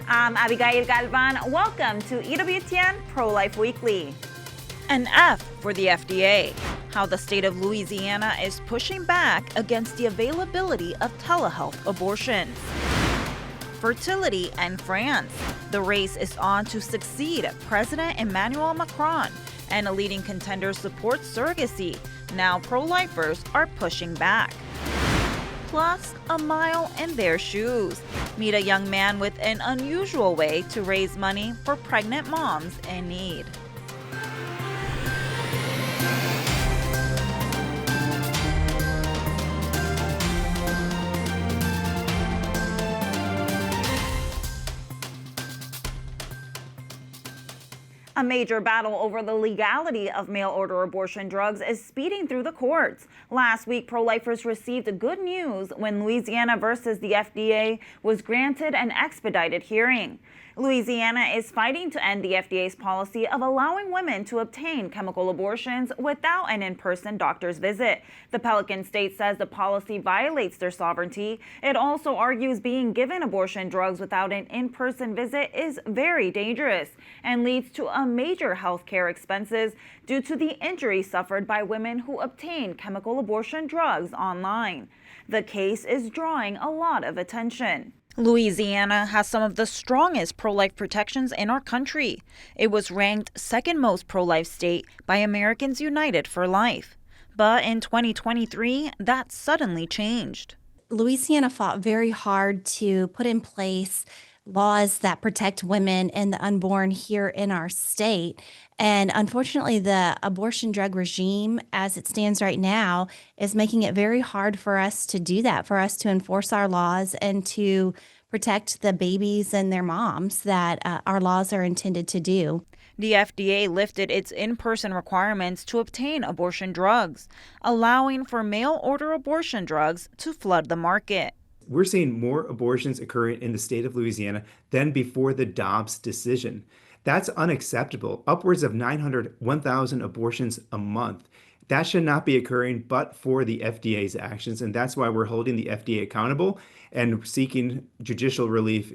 I'm Abigail Galvan. Welcome to EWTN Pro-Life Weekly. An F for the FDA. How the state of Louisiana is pushing back against the availability of telehealth abortions. Fertility and France. The race is on to succeed President Emmanuel Macron, and a leading contender supports surrogacy. Now pro-lifers are pushing back. Plus, a mile in their shoes. Meet a young man with an unusual way to raise money for pregnant moms in need. A major battle over the legality of mail-order abortion drugs is speeding through the courts. Last week, pro-lifers received good news when Louisiana versus the FDA was granted an expedited hearing. Louisiana is fighting to end the FDA's policy of allowing women to obtain chemical abortions without an in-person doctor's visit. The Pelican State says the policy violates their sovereignty. It also argues being given abortion drugs without an in-person visit is very dangerous and leads to major health care expenses due to the injuries suffered by women who obtain chemical abortion drugs online. The case is drawing a lot of attention. Louisiana has some of the strongest pro-life protections in our country. It was ranked second most pro-life state by Americans United for Life. But in 2023, that suddenly changed. Louisiana fought very hard to put in place laws that protect women and the unborn here in our state. And unfortunately, the abortion drug regime, as it stands right now, is making it very hard for us to do that, for us to enforce our laws and to protect the babies and their moms that our laws are intended to do. The FDA lifted its in-person requirements to obtain abortion drugs, allowing for mail-order abortion drugs to flood the market. We're seeing more abortions occurring in the state of Louisiana than before the Dobbs decision. That's unacceptable. Upwards of 1,000 abortions a month. That should not be occurring but for the FDA's actions, and that's why we're holding the FDA accountable and seeking judicial relief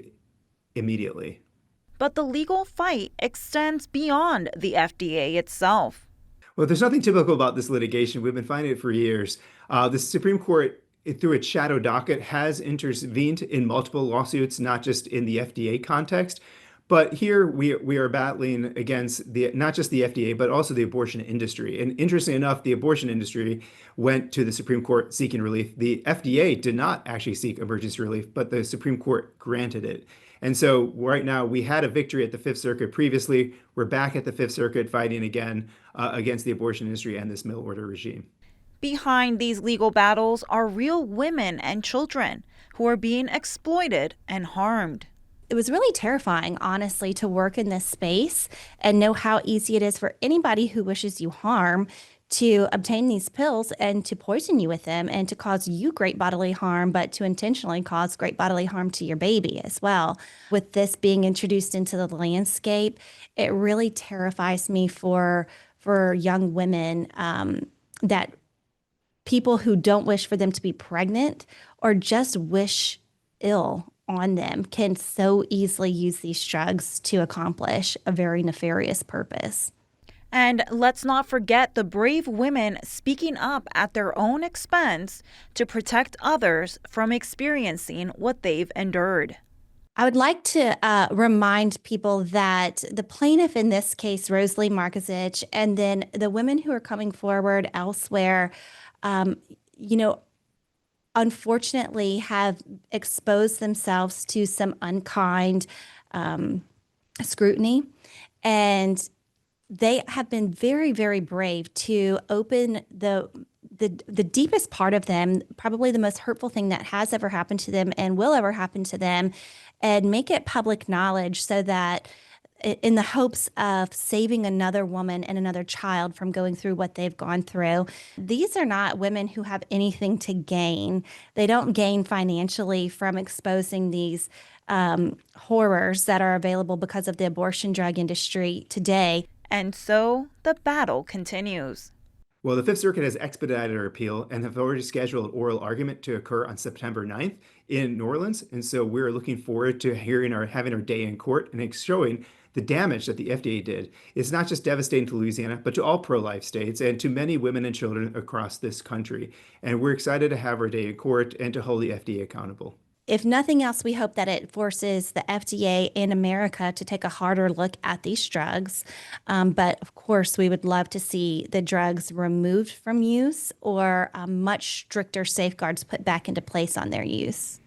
immediately. But the legal fight extends beyond the FDA itself. Well, there's nothing typical about this litigation. We've been finding it for years. The Supreme Court, through its shadow docket, has intervened in multiple lawsuits, not just in the FDA context. But here we are battling against not just the FDA, but also the abortion industry. And interestingly enough, the abortion industry went to the Supreme Court seeking relief. The FDA did not actually seek emergency relief, but the Supreme Court granted it. And so right now we had a victory at the Fifth Circuit previously. We're back at the Fifth Circuit fighting again against the abortion industry and this mail order regime. Behind these legal battles are real women and children who are being exploited and harmed. It was really terrifying, honestly, to work in this space and know how easy it is for anybody who wishes you harm to obtain these pills and to poison you with them and to cause you great bodily harm, but to intentionally cause great bodily harm to your baby as well. With this being introduced into the landscape, it really terrifies me for young women that people who don't wish for them to be pregnant or just wish ill on them can so easily use these drugs to accomplish a very nefarious purpose. And let's not forget the brave women speaking up at their own expense to protect others from experiencing what they've endured. I would like to remind people that the plaintiff in this case, Rosalie Markozich, and then the women who are coming forward elsewhere, unfortunately have exposed themselves to some unkind scrutiny. And they have been very, very brave to open the deepest part of them, probably the most hurtful thing that has ever happened to them and will ever happen to them, and make it public knowledge so that in the hopes of saving another woman and another child from going through what they've gone through. These are not women who have anything to gain. They don't gain financially from exposing these horrors that are available because of the abortion drug industry today. And so the battle continues. Well, the Fifth Circuit has expedited our appeal and have already scheduled oral argument to occur on September 9th in New Orleans. And so we're looking forward to having our day in court and showing the damage that the FDA did is not just devastating to Louisiana, but to all pro-life states and to many women and children across this country. And we're excited to have our day in court and to hold the FDA accountable. If nothing else, we hope that it forces the FDA and America to take a harder look at these drugs. But of course, we would love to see the drugs removed from use or much stricter safeguards put back into place on their use.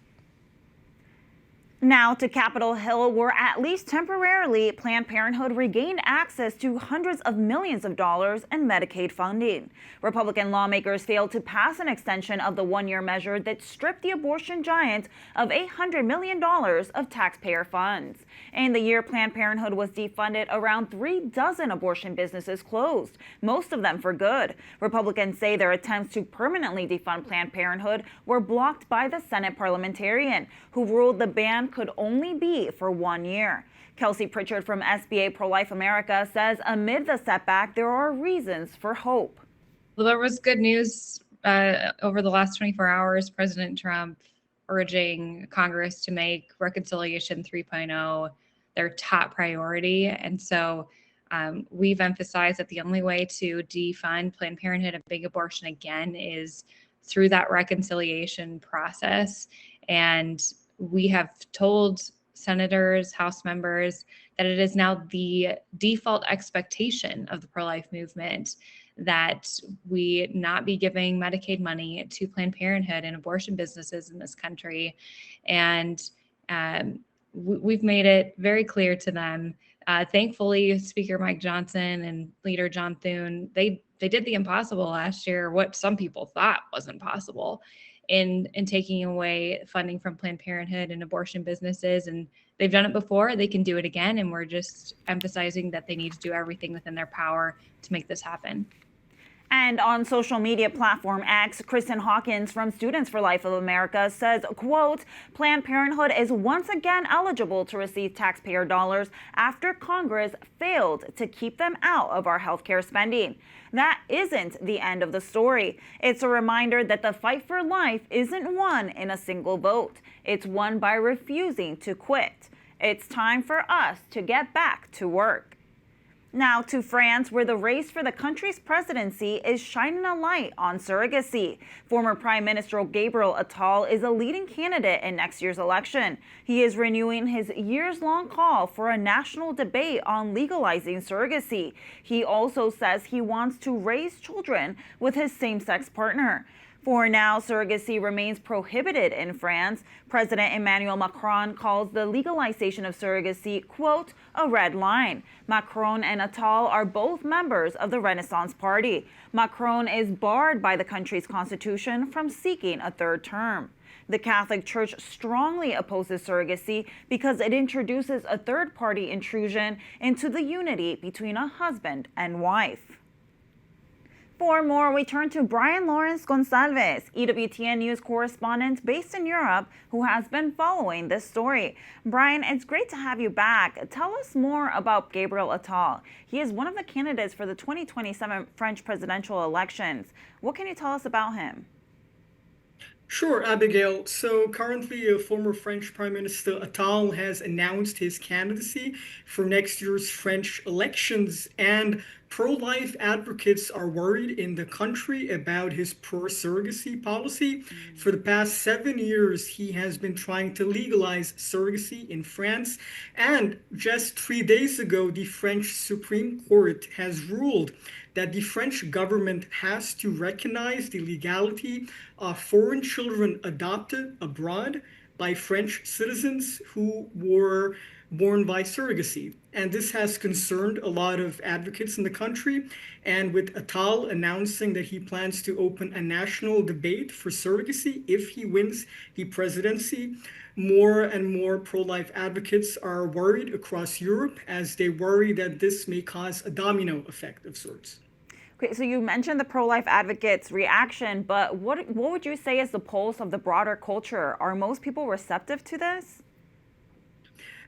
Now to Capitol Hill, where at least temporarily, Planned Parenthood regained access to hundreds of millions of dollars in Medicaid funding. Republican lawmakers failed to pass an extension of the one-year measure that stripped the abortion giant of $800 million of taxpayer funds. In the year Planned Parenthood was defunded, around 36 abortion businesses closed, most of them for good. Republicans say their attempts to permanently defund Planned Parenthood were blocked by the Senate parliamentarian, who ruled the ban could only be for 1 year. Kelsey Pritchard from SBA Pro-Life America says amid the setback, there are reasons for hope. Well, there was good news over the last 24 hours. President Trump urging Congress to make Reconciliation 3.0 their top priority. And so we've emphasized that the only way to defund Planned Parenthood and big abortion again is through that reconciliation process. And we have told senators, House members, that it is now the default expectation of the pro-life movement that we not be giving Medicaid money to Planned Parenthood and abortion businesses in this country. And we've made it very clear to them. Thankfully, Speaker Mike Johnson and Leader John Thune, they did the impossible last year, what some people thought wasn't possible, in taking away funding from Planned Parenthood and abortion businesses. And they've done it before, they can do it again. And we're just emphasizing that they need to do everything within their power to make this happen. And on social media platform X, Kristen Hawkins from Students for Life of America says, quote, Planned Parenthood is once again eligible to receive taxpayer dollars after Congress failed to keep them out of our healthcare spending. That isn't the end of the story. It's a reminder that the fight for life isn't won in a single vote. It's won by refusing to quit. It's time for us to get back to work. Now to France, where the race for the country's presidency is shining a light on surrogacy. Former Prime Minister Gabriel Attal is a leading candidate in next year's election. He is renewing his years-long call for a national debate on legalizing surrogacy. He also says he wants to raise children with his same-sex partner. For now, surrogacy remains prohibited in France. President Emmanuel Macron calls the legalization of surrogacy, quote, a red line. Macron and Attal are both members of the Renaissance Party. Macron is barred by the country's constitution from seeking a third term. The Catholic Church strongly opposes surrogacy because it introduces a third-party intrusion into the unity between a husband and wife. For more, we turn to Brian Lawrence Gonsalves, EWTN News correspondent based in Europe, who has been following this story. Brian, it's great to have you back. Tell us more about Gabriel Attal. He is one of the candidates for the 2027 French presidential elections. What can you tell us about him? Sure, Abigail. So currently, former French Prime Minister Attal has announced his candidacy for next year's French elections, and pro-life advocates are worried in the country about his pro-surrogacy policy. For the past 7 years, he has been trying to legalize surrogacy in France. And just 3 days ago, the French Supreme Court has ruled that the French government has to recognize the legality of foreign children adopted abroad by French citizens who were born by surrogacy. And this has concerned a lot of advocates in the country. And with Attal announcing that he plans to open a national debate for surrogacy if he wins the presidency, more and more pro-life advocates are worried across Europe as they worry that this may cause a domino effect of sorts. Okay, so you mentioned the pro-life advocates' reaction, but what would you say is the pulse of the broader culture? Are most people receptive to this?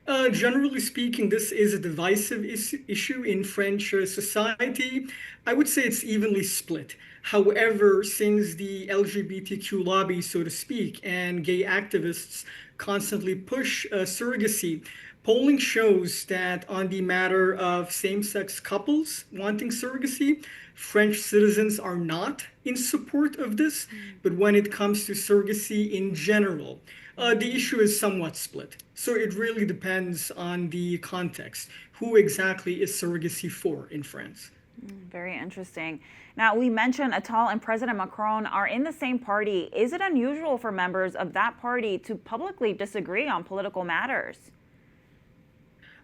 Generally speaking, this is a divisive issue in French society. I would say it's evenly split. However, since the LGBTQ lobby, so to speak, and gay activists constantly push surrogacy, polling shows that on the matter of same-sex couples wanting surrogacy, French citizens are not in support of this. But when it comes to surrogacy in general, the issue is somewhat split. So it really depends on the context. Who exactly is surrogacy for in France? Very interesting. Now, we mentioned Attal and President Macron are in the same party. Is it unusual for members of that party to publicly disagree on political matters?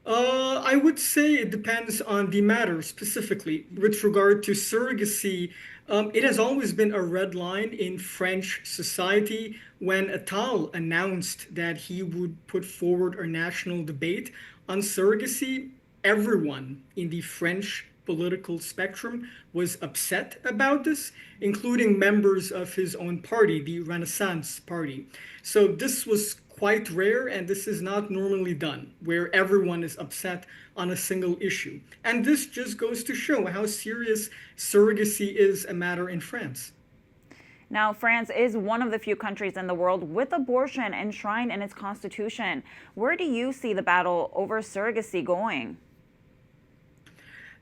I would say it depends on the matter specifically. With regard to surrogacy, it has always been a red line in French society. When Attal announced that he would put forward a national debate on surrogacy, everyone in the French political spectrum was upset about this, including members of his own party, the Renaissance Party. So this was quite rare, and this is not normally done, where everyone is upset on a single issue. And this just goes to show how serious surrogacy is a matter in France. Now, France is one of the few countries in the world with abortion enshrined in its constitution. Where do you see the battle over surrogacy going?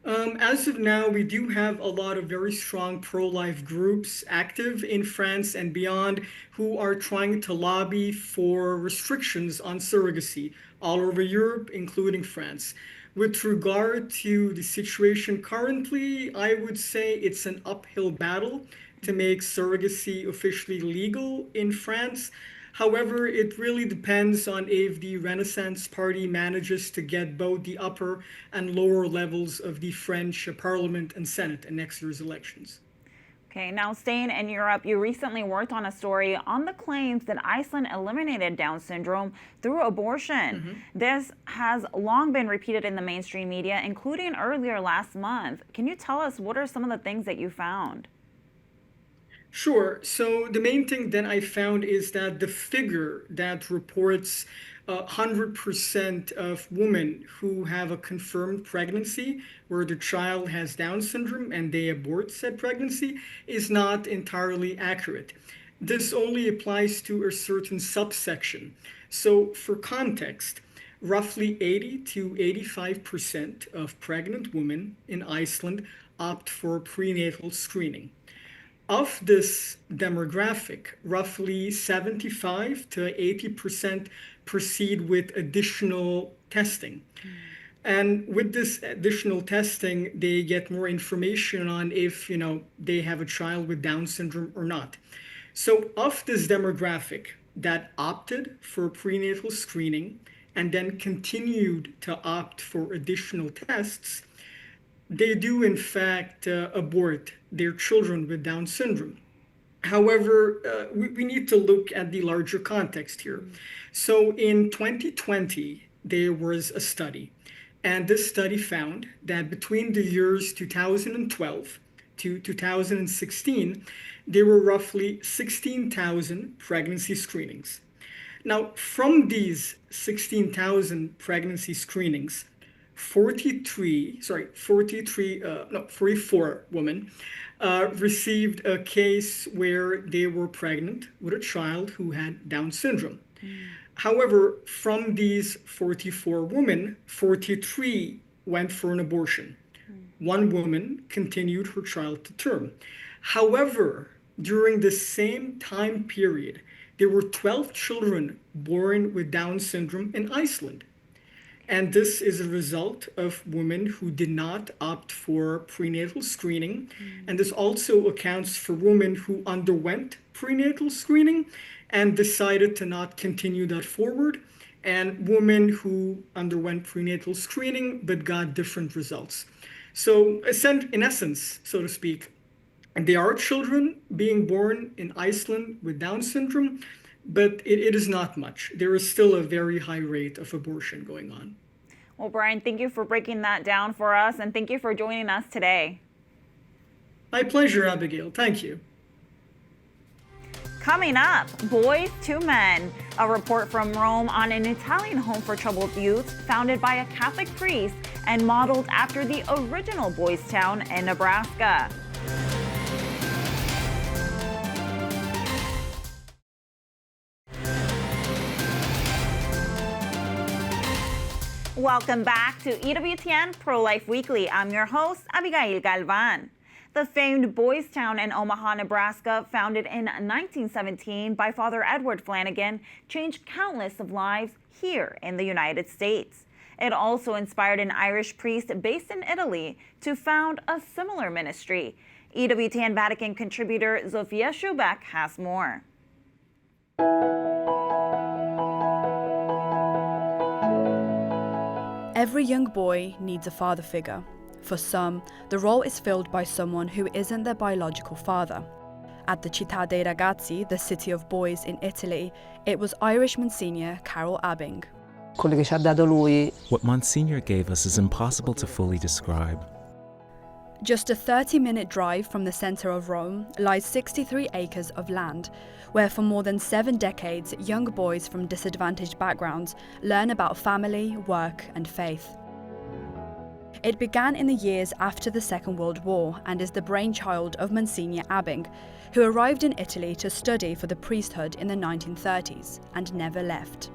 As of now, we do have a lot of very strong pro-life groups active in France and beyond who are trying to lobby for restrictions on surrogacy all over Europe, including France. With regard to the situation currently, I would say it's an uphill battle to make surrogacy officially legal in France. However, it really depends on if the Renaissance Party manages to get both the upper and lower levels of the French Parliament and Senate in next year's elections. Okay, now staying in Europe, you recently worked on a story on the claims that Iceland eliminated Down syndrome through abortion. This has long been repeated in the mainstream media, including earlier last month. Can you tell us what are some of the things that you found? Sure. So the main thing that I found is that the figure that reports 100% of women who have a confirmed pregnancy where the child has Down syndrome and they abort said pregnancy is not entirely accurate. This only applies to a certain subsection. So for context, roughly 80 to 85% of pregnant women in Iceland opt for prenatal screening. Of this demographic, roughly 75 to 80% proceed with additional testing. And with this additional testing, they get more information on if, they have a child with Down syndrome or not. So of this demographic that opted for prenatal screening and then continued to opt for additional tests, they do in fact abort their children with Down syndrome. However, we need to look at the larger context here. So in 2020, there was a study, and this study found that between the years 2012 to 2016, there were roughly 16,000 pregnancy screenings. Now, from these 16,000 pregnancy screenings, 44 women received a case where they were pregnant with a child who had Down syndrome. However, from these 44 women, 43 went for an abortion. One woman continued her child to term. However, during the same time period, there were 12 children born with Down syndrome in Iceland. And this is a result of women who did not opt for prenatal screening. And this also accounts for women who underwent prenatal screening and decided to not continue that forward, and women who underwent prenatal screening but got different results. So in essence, so to speak, there are children being born in Iceland with Down syndrome, but it is not much. There is still a very high rate of abortion going on. Well, Brian, thank you for breaking that down for us, and thank you for joining us today. My pleasure, Abigail. Thank you. Coming up, Boys to Men, a report from Rome on an Italian home for troubled youth founded by a Catholic priest and modeled after the original Boys Town in Nebraska. Welcome back to EWTN Pro-Life Weekly. I'm your host, Abigail Galvan. The famed Boys Town in Omaha, Nebraska, founded in 1917 by Father Edward Flanagan, changed countless of lives here in the United States. It also inspired an Irish priest based in Italy to found a similar ministry. EWTN Vatican contributor Zofia Czubak has more. Every young boy needs a father figure. For some, the role is filled by someone who isn't their biological father. At the Città dei Ragazzi, the city of boys in Italy, it was Irish Monsignor Carol Abing. What Monsignor gave us is impossible to fully describe. Just a 30-minute drive from the centre of Rome lies 63 acres of land, where for more than 7 decades, young boys from disadvantaged backgrounds learn about family, work, and faith. It began in the years after the Second World War and is the brainchild of Monsignor Abing, who arrived in Italy to study for the priesthood in the 1930s and never left.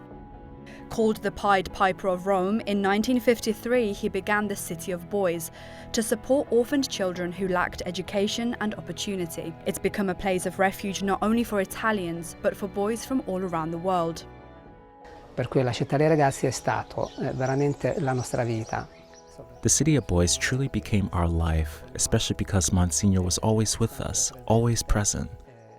Called the Pied Piper of Rome, in 1953 he began the City of Boys to support orphaned children who lacked education and opportunity. It's become a place of refuge not only for Italians, but for boys from all around the world. Per cui la Città dei Ragazzi è stato veramente la nostra vita. The City of Boys truly became our life, especially because Monsignor was always with us, always present.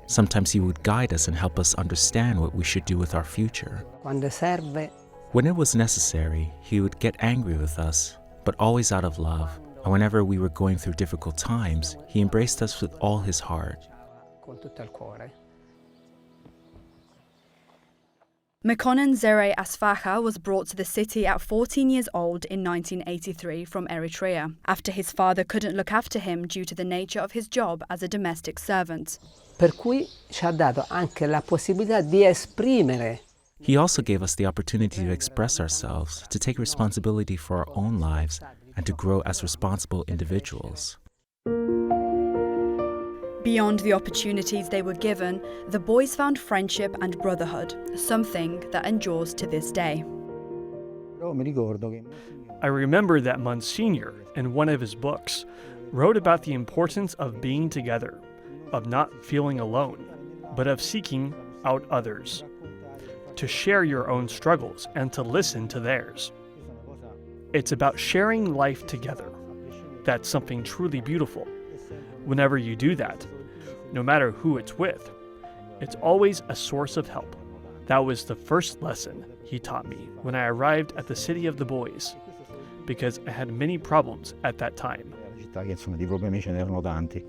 Sometimes he would guide us and help us understand what we should do with our future. Quando serve. When it was necessary, he would get angry with us, but always out of love. And whenever we were going through difficult times, he embraced us with all his heart. Con tutto il cuore. Mekonnen Zere Asfacha was brought to the city at 14 years old in 1983 from Eritrea, after his father couldn't look after him due to the nature of his job as a domestic servant. Per cui ci ha dato anche la possibilità di esprimere. He also gave us the opportunity to express ourselves, to take responsibility for our own lives, and to grow as responsible individuals. Beyond the opportunities they were given, the boys found friendship and brotherhood, something that endures to this day. I remember that Monsignor, in one of his books, wrote about the importance of being together, of not feeling alone, but of seeking out others, to share your own struggles and to listen to theirs. It's about sharing life together. That's something truly beautiful. Whenever you do that, no matter who it's with, it's always a source of help. That was the first lesson he taught me when I arrived at the City of the Boys, because I had many problems at that time. Di propri amici ne erano tanti.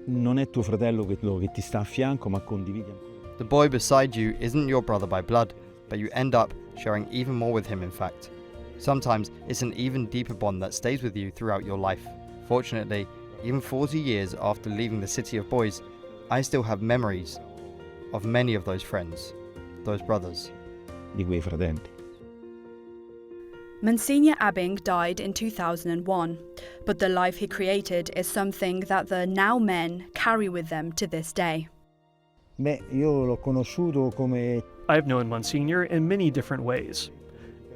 Non è tuo fratello quello che ti sta a fianco, ma condividi. The boy beside you isn't your brother by blood, but you end up sharing even more with him, in fact. Sometimes it's an even deeper bond that stays with you throughout your life. Fortunately, even 40 years after leaving the City of Boys, I still have memories of many of those friends, those brothers. Di quei fratelli. Monsignor Abing died in 2001, but the life he created is something that the now men carry with them to this day. Io l'ho conosciuto come. I've known Monsignor in many different ways.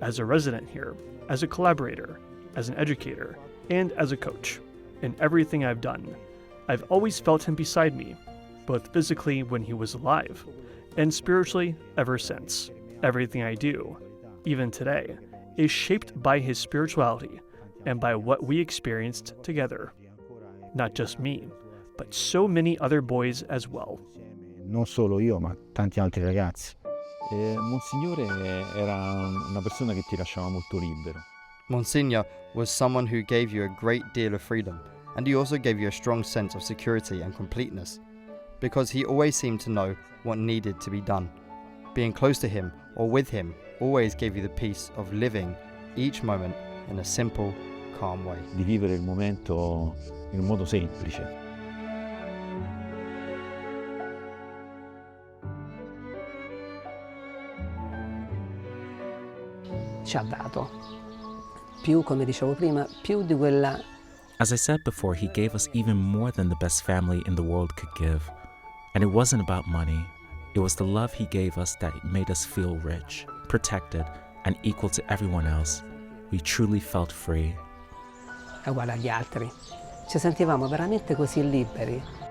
As a resident here, as a collaborator, as an educator, and as a coach. In everything I've done, I've always felt him beside me, both physically when he was alive, and spiritually ever since. Everything I do, even today, is shaped by his spirituality and by what we experienced together. Not just me, but so many other boys as well. Non solo io, ma tanti altri ragazzi. Monsignore era una persona che ti lasciava molto libero. Monsignor was someone who gave you a great deal of freedom, and he also gave you a strong sense of security and completeness, because he always seemed to know what needed to be done. Being close to him or with him always gave you the peace of living each moment in a simple, calm way. Di vivere il momento in un modo semplice. ci ha dato. Più, come dicevo prima, più di quella. As I said before, he gave us even more than the best family in the world could give. And it wasn't about money. It was the love he gave us that made us feel rich, protected, and equal to everyone else. We truly felt free. È uguale agli altri. Ci sentivamo veramente così liberi.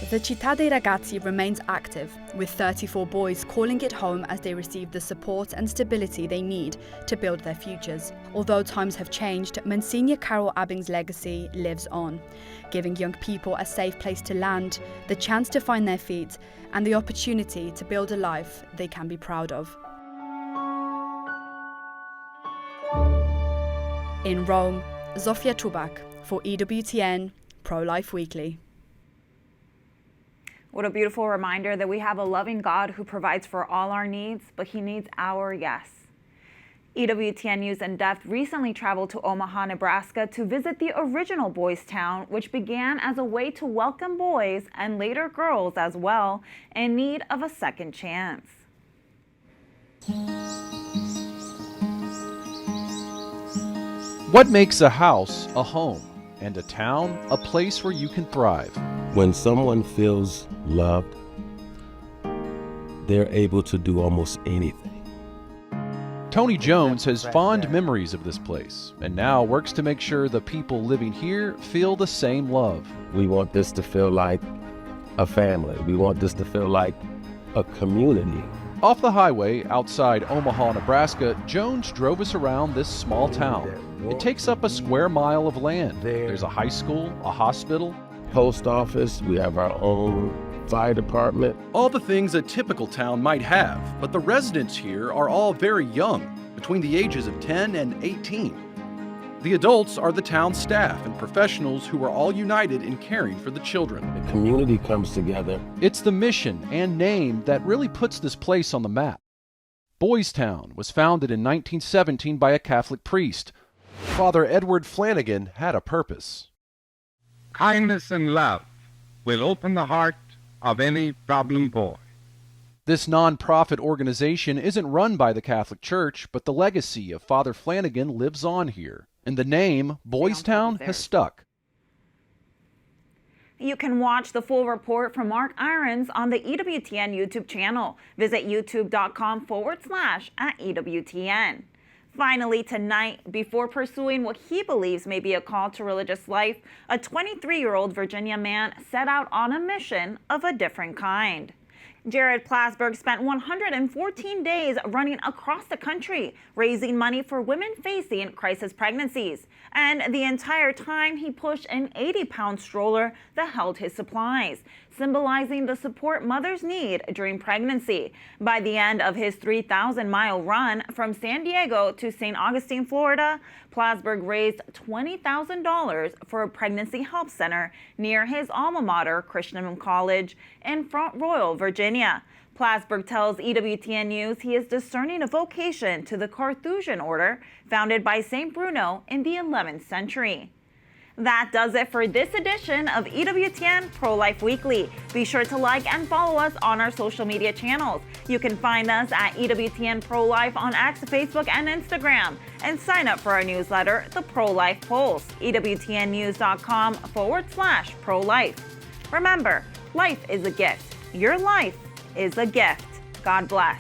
The Città dei Ragazzi remains active, with 34 boys calling it home as they receive the support and stability they need to build their futures. Although times have changed, Monsignor Carol Abbing's legacy lives on, giving young people a safe place to land, the chance to find their feet, and the opportunity to build a life they can be proud of. In Rome, Zofia Czubak for EWTN Pro-Life Weekly. What a beautiful reminder that we have a loving God who provides for all our needs, but he needs our yes. EWTN News in Depth recently traveled to Omaha, Nebraska to visit the original Boys Town, which began as a way to welcome boys and later girls as well in need of a second chance. What makes a house a home and a town a place where you can thrive? When someone feels loved, they're able to do almost anything. Tony Jones has fond memories of this place and now works to make sure the people living here feel the same love. We want this to feel like a family. We want this to feel like a community. Off the highway outside Omaha, Nebraska, Jones drove us around this small town. It takes up a square mile of land. There's a high school, a hospital, post office, we have our own fire department. All the things a typical town might have, but the residents here are all very young, between the ages of 10 and 18. The adults are the town staff and professionals who are all united in caring for the children. The community comes together. It's the mission and name that really puts this place on the map. Boys Town was founded in 1917 by a Catholic priest. Father Edward Flanagan had a purpose. Kindness and love will open the heart of any problem boy. This non-profit organization isn't run by the Catholic Church, but the legacy of Father Flanagan lives on here, and the name Boys Town has stuck. You can watch the full report from Mark Irons on the EWTN YouTube channel. Visit youtube.com/@EWTN. Finally, tonight, before pursuing what he believes may be a call to religious life, a 23-year-old Virginia man set out on a mission of a different kind. Jared Plasberg spent 114 days running across the country, raising money for women facing crisis pregnancies. And the entire time, he pushed an 80-pound stroller that held his supplies, symbolizing the support mothers need during pregnancy. By the end of his 3,000-mile run from San Diego to St. Augustine, Florida, Plasberg raised $20,000 for a pregnancy help center near his alma mater, Christian College, in Front Royal, Virginia. Plasberg tells EWTN News he is discerning a vocation to the Carthusian order founded by St. Bruno in the 11th century. That does it for this edition of EWTN Pro-Life Weekly. Be sure to like and follow us on our social media channels. You can find us at EWTN Pro-Life on X, Facebook, and Instagram. And sign up for our newsletter, The Pro-Life Pulse, EWTNnews.com/pro-life. Remember, life is a gift. Your life is a gift. God bless.